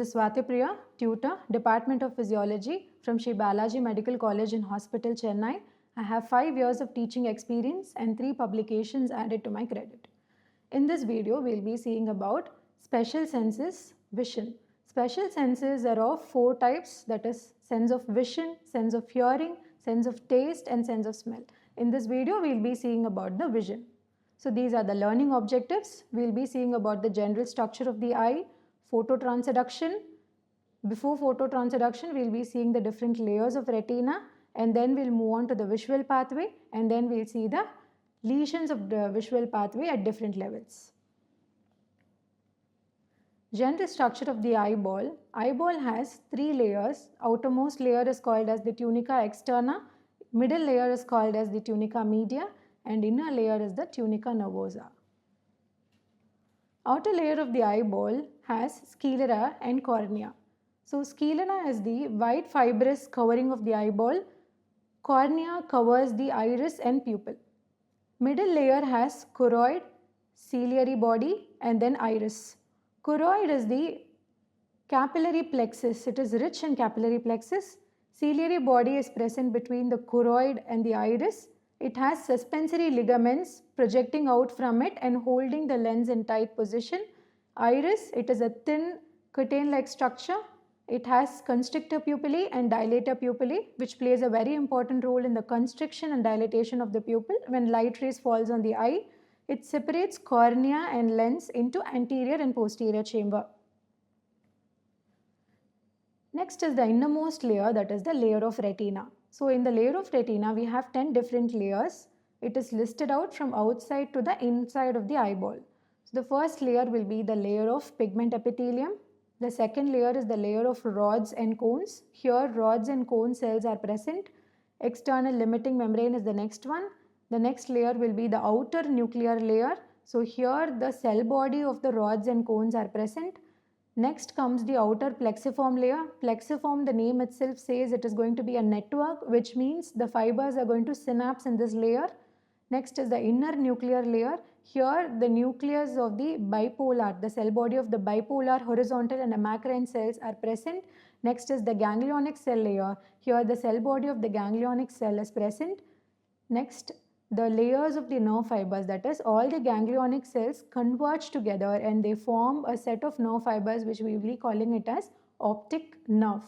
is Swathi Priya, tutor, Department of Physiology from Sree Balaji Medical College and Hospital, Chennai. I have 5 years of teaching experience and 3 publications added to my credit. In this video, we'll be seeing about special senses, vision. Special senses are of 4 types, that is sense of vision, sense of hearing, sense of taste and sense of smell. In this video, we'll be seeing about the vision. So these are the learning objectives. We'll be seeing about the general structure of the eye, phototransduction. Before phototransduction, we'll be seeing the different layers of retina, and then we'll move on to the visual pathway, and then we'll see the lesions of the visual pathway at different levels. General structure of the eyeball. Eyeball has 3 layers. Outermost layer is called as the tunica externa, middle layer is called as the tunica media, and inner layer is the tunica nervosa. Outer layer of the eyeball has sclera and cornea. So sclera is the white fibrous covering of the eyeball. Cornea covers the iris and pupil. Middle layer has choroid, ciliary body and then iris. Choroid is the capillary plexus. It is rich in capillary plexus. Ciliary body is present between the choroid and the iris. It has suspensory ligaments projecting out from it and holding the lens in tight position. Iris, it is a thin curtain-like structure. It has constrictor pupillae and dilator pupillae, which plays a very important role in the constriction and dilatation of the pupil when light rays falls on the eye. It separates cornea and lens into anterior and posterior chamber. Next is the innermost layer, that is the layer of retina. So in the layer of retina, we have 10 different layers. It is listed out from outside to the inside of the eyeball. So the first layer will be the layer of pigment epithelium. The second layer is the layer of rods and cones. Here rods and cone cells are present. External limiting membrane is the next one. The next layer will be the outer nuclear layer. So here the cell body of the rods and cones are present. Next comes the outer plexiform layer. Plexiform, the name itself says it is going to be a network, which means the fibers are going to synapse in this layer. Next is the inner nuclear layer. Here the nucleus of the bipolar, the cell body of the bipolar, horizontal and amacrine cells are present. Next is the ganglionic cell layer. Here the cell body of the ganglionic cell is present. Next, the layers of the nerve fibers, that is all the ganglionic cells converge together and they form a set of nerve fibers which we will be calling it as optic nerve.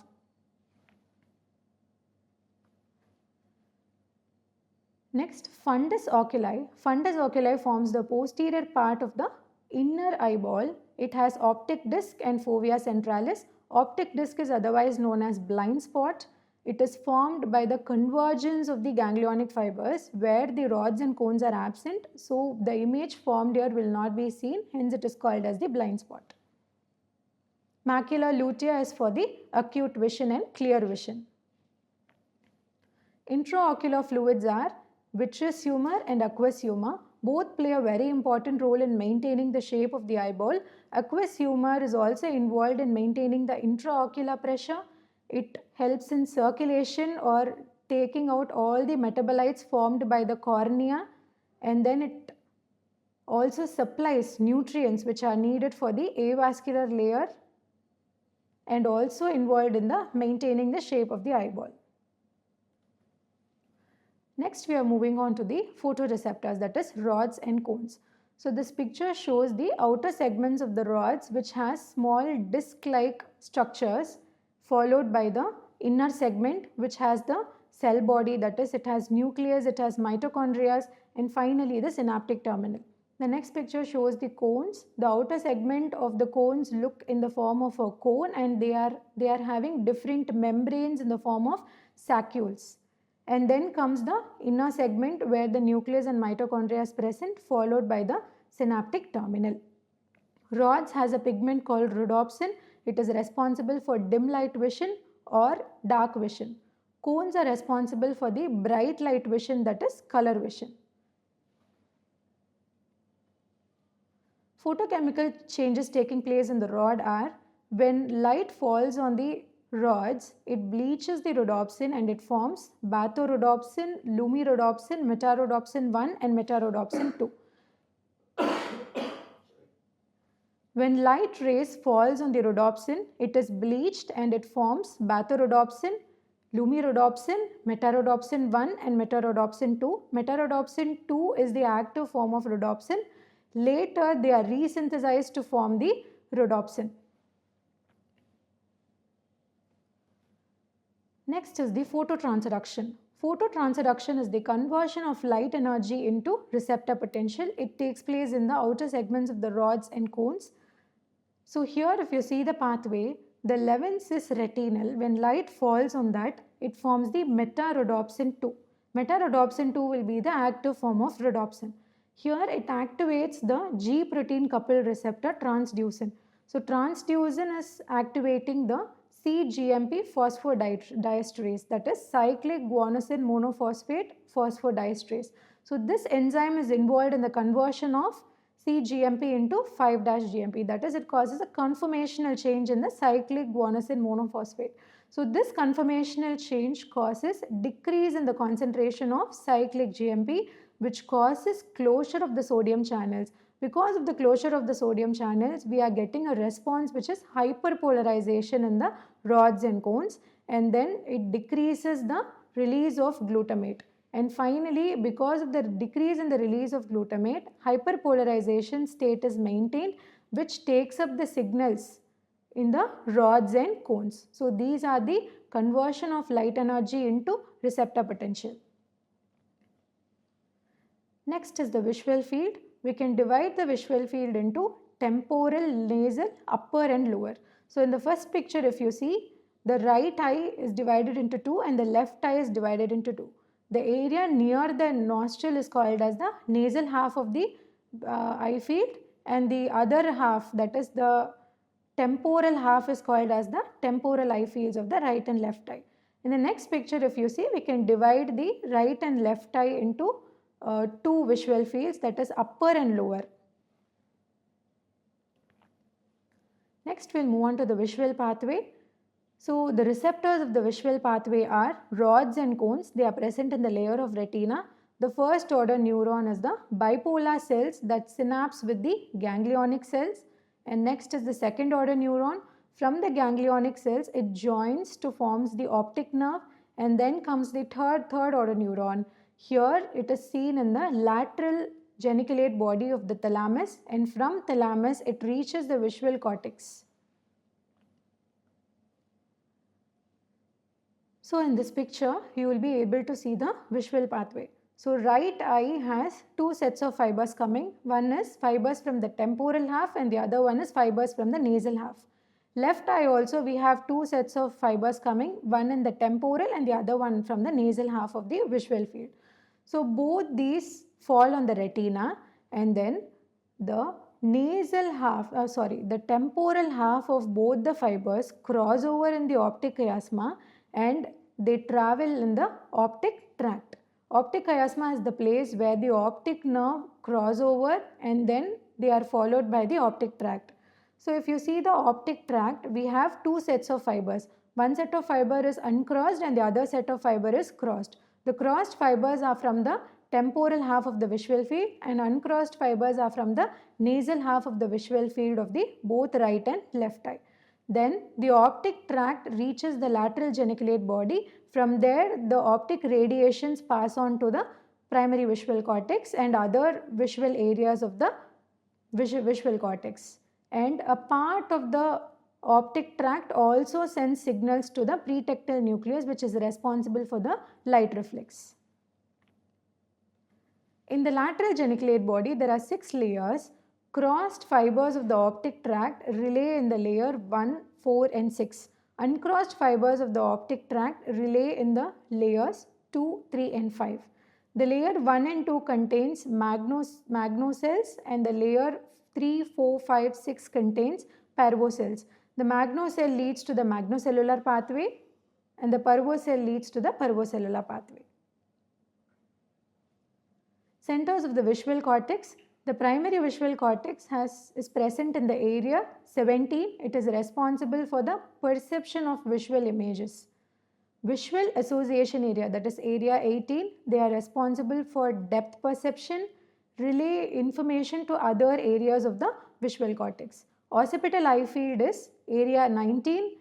Next, fundus oculi. Fundus oculi forms the posterior part of the inner eyeball. It has optic disc and fovea centralis. Optic disc is otherwise known as blind spot. It is formed by the convergence of the ganglionic fibers where the rods and cones are absent. So the image formed here will not be seen, hence it is called as the blind spot. Macula lutea is for the acute vision and clear vision. Intraocular fluids are vitreous humor and aqueous humor. Both play a very important role in maintaining the shape of the eyeball. Aqueous humor is also involved in maintaining the intraocular pressure. It helps in circulation or taking out all the metabolites formed by the cornea, and then it also supplies nutrients which are needed for the avascular layer and also involved in the maintaining the shape of the eyeball. Next we are moving on to the photoreceptors, that is rods and cones. So this picture shows the outer segments of the rods which has small disc-like structures, followed by the inner segment which has the cell body, that is it has nucleus, it has mitochondria, and finally the synaptic terminal. The next picture shows the cones. The outer segment of the cones look in the form of a cone and they are having different membranes in the form of saccules. And then comes the inner segment where the nucleus and mitochondria is present, followed by the synaptic terminal. Rods has a pigment called rhodopsin. It is responsible for dim light vision or dark vision. Cones are responsible for the bright light vision, that is color vision. Photochemical changes taking place in the rod are when light falls on the rods, it bleaches the rhodopsin and it forms bathorodopsin, lumirhodopsin, metarhodopsin 1 and metarhodopsin 2. When light rays falls on the rhodopsin, it is bleached and it forms bathorodopsin, lumirhodopsin, metarodopsin 1 and metarodopsin 2. Metarodopsin 2 is the active form of rhodopsin. Later, they are resynthesized to form the rhodopsin. Next is the phototransduction. Phototransduction is the conversion of light energy into receptor potential. It takes place in the outer segments of the rods and cones. So here if you see the pathway, the relevance is retinal. When light falls on that, it forms the metarodopsin 2. Metarodopsin 2 will be the active form of rhodopsin. Here it activates the G protein coupled receptor transducin. So transducin is activating the cGMP phosphodiesterase, that is cyclic guanosine monophosphate phosphodiesterase. So this enzyme is involved in the conversion of cGMP into 5-GMP, that is it causes a conformational change in the cyclic guanosine monophosphate. So this conformational change causes decrease in the concentration of cyclic GMP, which causes closure of the sodium channels. Because of the closure of the sodium channels, we are getting a response which is hyperpolarization in the rods and cones, and then it decreases the release of glutamate. And finally, because of the decrease in the release of glutamate, hyperpolarization state is maintained, which takes up the signals in the rods and cones. So these are the conversion of light energy into receptor potential. Next is the visual field. We can divide the visual field into temporal, nasal, upper and lower. So in the first picture if you see, the right eye is divided into two and the left eye is divided into two. The area near the nostril is called as the nasal half of the eye field, and the other half, that is the temporal half, is called as the temporal eye fields of the right and left eye. In the next picture if you see, we can divide the right and left eye into two visual fields, that is upper and lower. Next we'll move on to the visual pathway. So the receptors of the visual pathway are rods and cones. They are present in the layer of retina. The first order neuron is the bipolar cells that synapse with the ganglionic cells, and next is the second order neuron. From the ganglionic cells it joins to forms the optic nerve, and then comes the third order neuron. Here it is seen in the lateral geniculate body of the thalamus, and from thalamus it reaches the visual cortex. So in this picture you will be able to see the visual pathway. So right eye has two sets of fibers coming. One is fibers from the temporal half and the other one is fibers from the nasal half. Left eye also we have two sets of fibers coming, one in the temporal and the other one from the nasal half of the visual field. So both these fall on the retina, and then the nasal half, the temporal half of both the fibers cross over in the optic chiasma and they travel in the optic tract. Optic chiasma is the place where the optic nerve cross over and then they are followed by the optic tract. So if you see the optic tract, we have two sets of fibers. One set of fiber is uncrossed and the other set of fiber is crossed. The crossed fibers are from the temporal half of the visual field and uncrossed fibers are from the nasal half of the visual field of the both right and left eye. Then the optic tract reaches the lateral geniculate body. From there the optic radiations pass on to the primary visual cortex and other visual areas of the visual cortex. And a part of the optic tract also sends signals to the pretectal nucleus, which is responsible for the light reflex. In the lateral geniculate body there are 6 layers. Crossed fibers of the optic tract relay in the layer 1, 4 and 6. Uncrossed fibers of the optic tract relay in the layers 2, 3 and 5. The layer 1 and 2 contains magnocells and the layer 3, 4, 5, 6 contains parvocells. The magnocell leads to the magnocellular pathway and the parvocell leads to the parvocellular pathway. Centers of the visual cortex. The primary visual cortex is present in the area 17. It is responsible for the perception of visual images. Visual association area, that is area 18, they are responsible for depth perception, relay information to other areas of the visual cortex. Occipital eye field is area 19.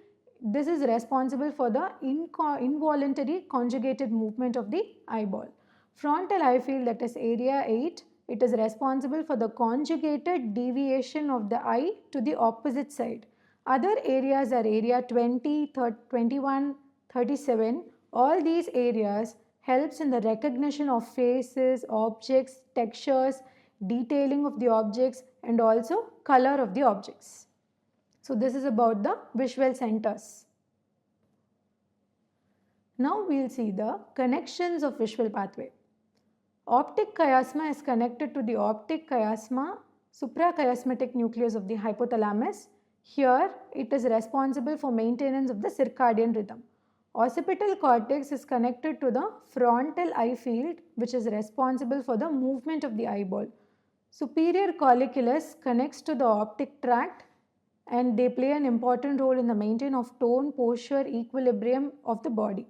This is responsible for the involuntary conjugated movement of the eyeball. Frontal eye field, that is area 8, it is responsible for the conjugated deviation of the eye to the opposite side. Other areas are area 20, 21, 37. All these areas helps in the recognition of faces, objects, textures, detailing of the objects, and also color of the objects. So this is about the visual centers. Now we will see the connections of visual pathway. Optic chiasma is connected to the optic chiasma suprachiasmatic nucleus of the hypothalamus. Here it is responsible for maintenance of the circadian rhythm. Occipital cortex is connected to the frontal eye field, which is responsible for the movement of the eyeball. Superior colliculus connects to the optic tract, and they play an important role in the maintenance of tone, posture, equilibrium of the body.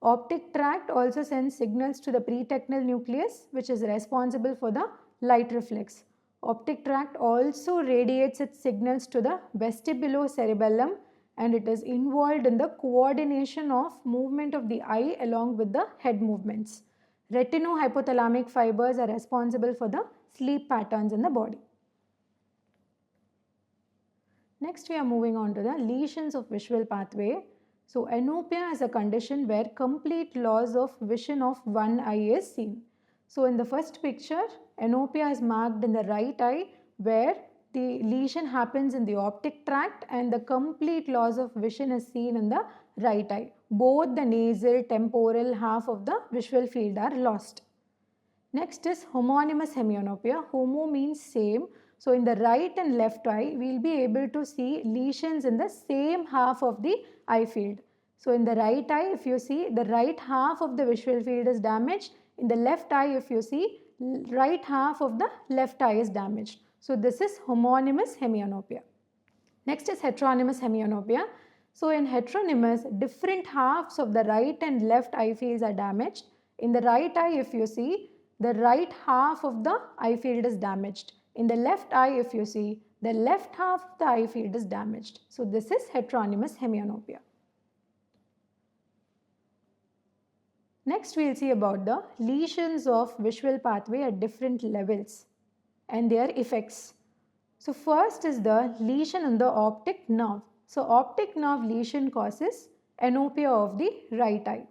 Optic tract also sends signals to the pretectal nucleus, which is responsible for the light reflex. Optic tract also radiates its signals to the vestibulocerebellum, and it is involved in the coordination of movement of the eye along with the head movements. Retinohypothalamic fibers are responsible for the sleep patterns in the body. Next we are moving on to the lesions of visual pathway. So anopia is a condition where complete loss of vision of one eye is seen. So in the first picture, anopia is marked in the right eye where the lesion happens in the optic tract and the complete loss of vision is seen in the right eye. Both the nasal, temporal half of the visual field are lost. Next is homonymous hemianopia. Homo means same. So in the right and left eye, we will be able to see lesions in the same half of the eye field. So in the right eye, if you see, the right half of the visual field is damaged. In the left eye, if you see, right half of the left eye is damaged. So this is homonymous hemianopia. Next is heteronymous hemianopia. So in heteronymous, different halves of the right and left eye fields are damaged. In the right eye, if you see, the right half of the eye field is damaged. In the left eye, if you see, the left half of the eye field is damaged. So this is heteronymous hemianopia. Next we will see about the lesions of visual pathway at different levels and their effects. So first is the lesion in the optic nerve. So optic nerve lesion causes anopia of the right eye.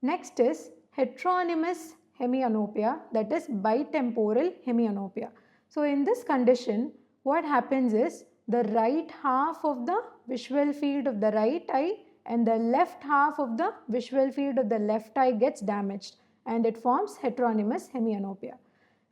Next is heteronymous hemianopia, that is bitemporal hemianopia. So in this condition, what happens is the right half of the visual field of the right eye and the left half of the visual field of the left eye gets damaged and it forms heteronymous hemianopia.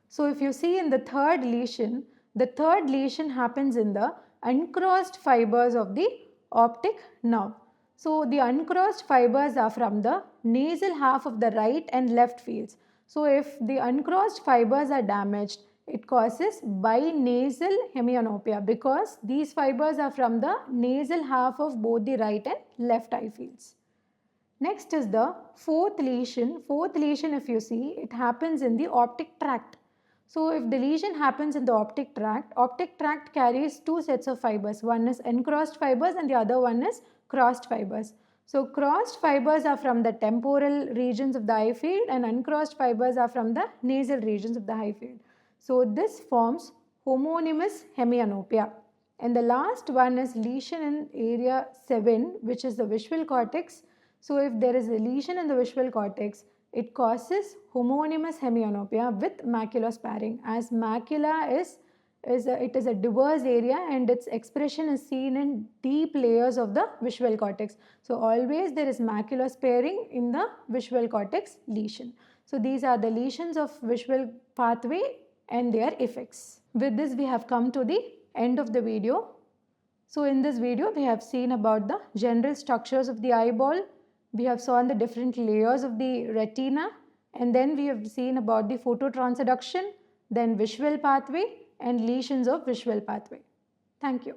So if you see in the third lesion happens in the uncrossed fibers of the optic nerve. So the uncrossed fibers are from the nasal half of the right and left fields. So if the uncrossed fibers are damaged, it causes binasal hemianopia because these fibers are from the nasal half of both the right and left eye fields. Next is the fourth lesion. Fourth lesion, if you see, it happens in the optic tract. So if the lesion happens in the optic tract carries two sets of fibers. One is uncrossed fibers and the other one is crossed fibers. So crossed fibers are from the temporal regions of the eye field and uncrossed fibers are from the nasal regions of the eye field. So this forms homonymous hemianopia. And the last one is lesion in area 7, which is the visual cortex. So if there is a lesion in the visual cortex, it causes homonymous hemianopia with macular sparing, as macula is a diverse area and its expression is seen in deep layers of the visual cortex. So always there is macular sparing in the visual cortex lesion. So these are the lesions of visual pathway and their effects. With this we have come to the end of the video. So in this video we have seen about the general structures of the eyeball. We have seen the different layers of the retina, and then we have seen about the phototransduction, then visual pathway and lesions of visual pathway. Thank you.